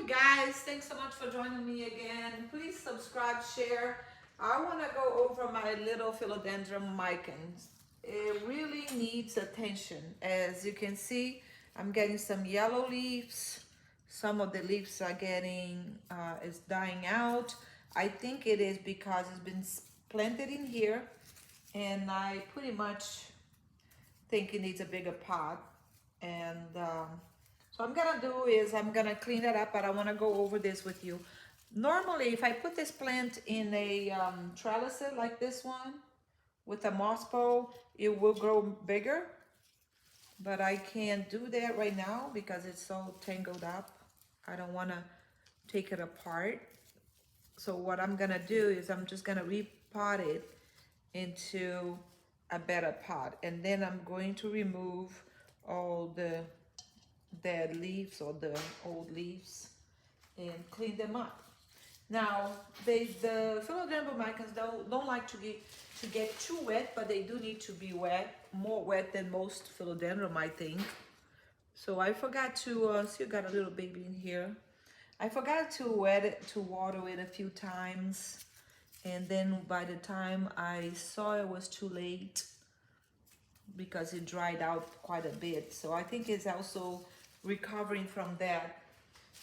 guys, thanks so much for joining me again. Please subscribe, share. I want to go over my little philodendron micans. It really needs attention. As you can see, I'm getting some yellow leaves. Some of the leaves are getting, is dying out. I think it is because it's been planted in here, and I pretty much think it needs a bigger pot. And so I'm gonna do is I'm gonna clean it up, but I wanna go over this with you. Normally, if I put this plant in a trellis like this one with a moss pole, it will grow bigger, but I can't do that right now because it's so tangled up. I don't wanna take it apart. So what I'm gonna do is I'm just gonna repot it into a better pot, and then I'm going to remove all the dead leaves or the old leaves and clean them up. Now, the philodendron micans don't like to get too wet, but they do need to be wet, more wet than most philodendron, I think. So I forgot to see, you got a little baby in here. I forgot to water it a few times, and then by the time I saw it was too late because it dried out quite a bit. So I think it's also recovering from that.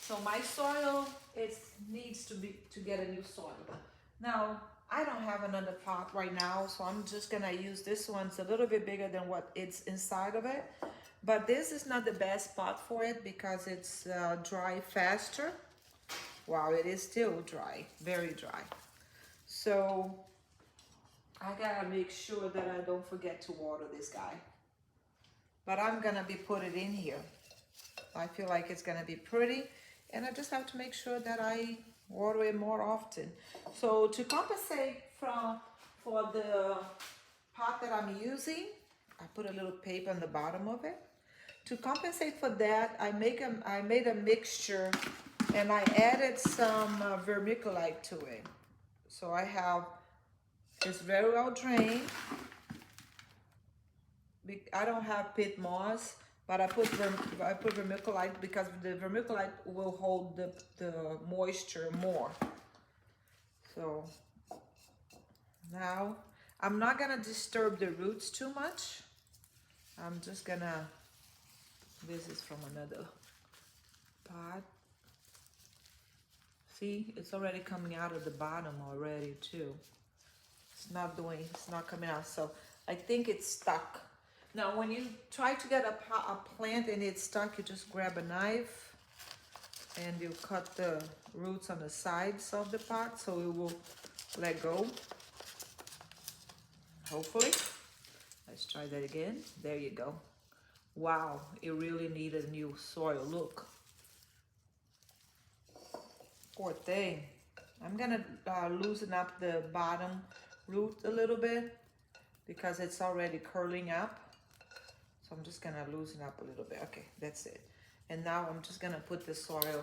So my soil needs to get a new soil. Now, I don't have another pot right now, so I'm just gonna use this one. It's a little bit bigger than what it's inside of it, but this is not the best pot for it because it's dry faster. Wow, it is still dry, very dry. So I gotta make sure that I don't forget to water this guy. But I'm gonna be putting it in here. I feel like it's gonna be pretty, and I just have to make sure that I water it more often. So to compensate for the pot that I'm using, I put a little paper on the bottom of it. To compensate for that, I made a mixture, and I added some vermiculite to it. So it's very well drained. I don't have pit moss, but I put vermiculite because the vermiculite will hold the moisture more. So now I'm not gonna disturb the roots too much. I'm just gonna, this is from another pot. See, it's already coming out of the bottom already too. It's not coming out. So I think it's stuck. Now, when you try to get a plant and it's stuck, you just grab a knife and you cut the roots on the sides of the pot so it will let go. Hopefully. Let's try that again. There you go. Wow, it really needed new soil. Look. Poor thing. I'm gonna loosen up the bottom root a little bit because it's already curling up. So I'm just gonna loosen up a little bit. Okay, that's it. And now I'm just gonna put the soil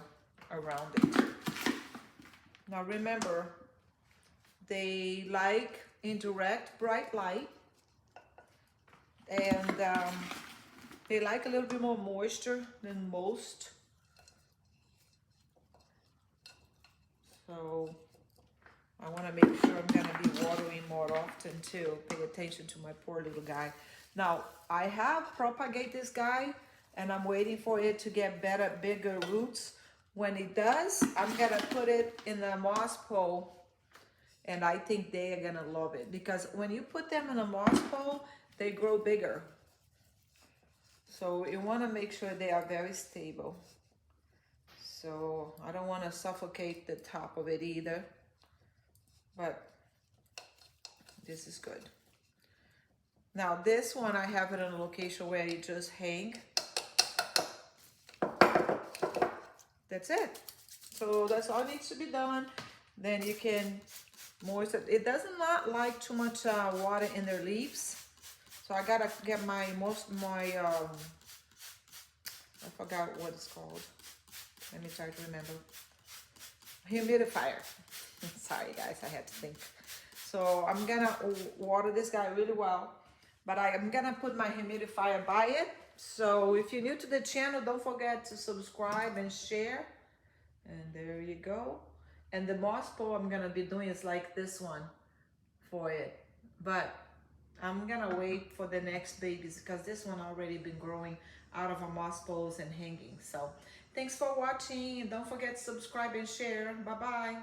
around it. Now remember, they like indirect bright light, and they like a little bit more moisture than most. So I want to make sure I'm going to be watering more often too. Pay attention to my poor little guy. Now, I have propagated this guy, and I'm waiting for it to get better, bigger roots. When it does, I'm going to put it in the moss pole, and I think they are going to love it. Because when you put them in a moss pole, they grow bigger. So you want to make sure they are very stable. So I don't want to suffocate the top of it either, but this is good. Now this one, I have it in a location where you just hang. That's it. So that's all needs to be done. Then you can moisten. It does not like too much water in their leaves. So I gotta get I forgot what it's called. Let me try to remember. Humidifier. Sorry guys, I had to think. So I'm gonna water this guy really well, but I'm gonna put my humidifier by it. So if you're new to the channel, don't forget to subscribe and share. And there you go. And the moss pole I'm gonna be doing is like this one for it. But I'm gonna wait for the next babies because this one already been growing out of our moss poles and hanging. So thanks for watching. And don't forget to subscribe and share. Bye-bye.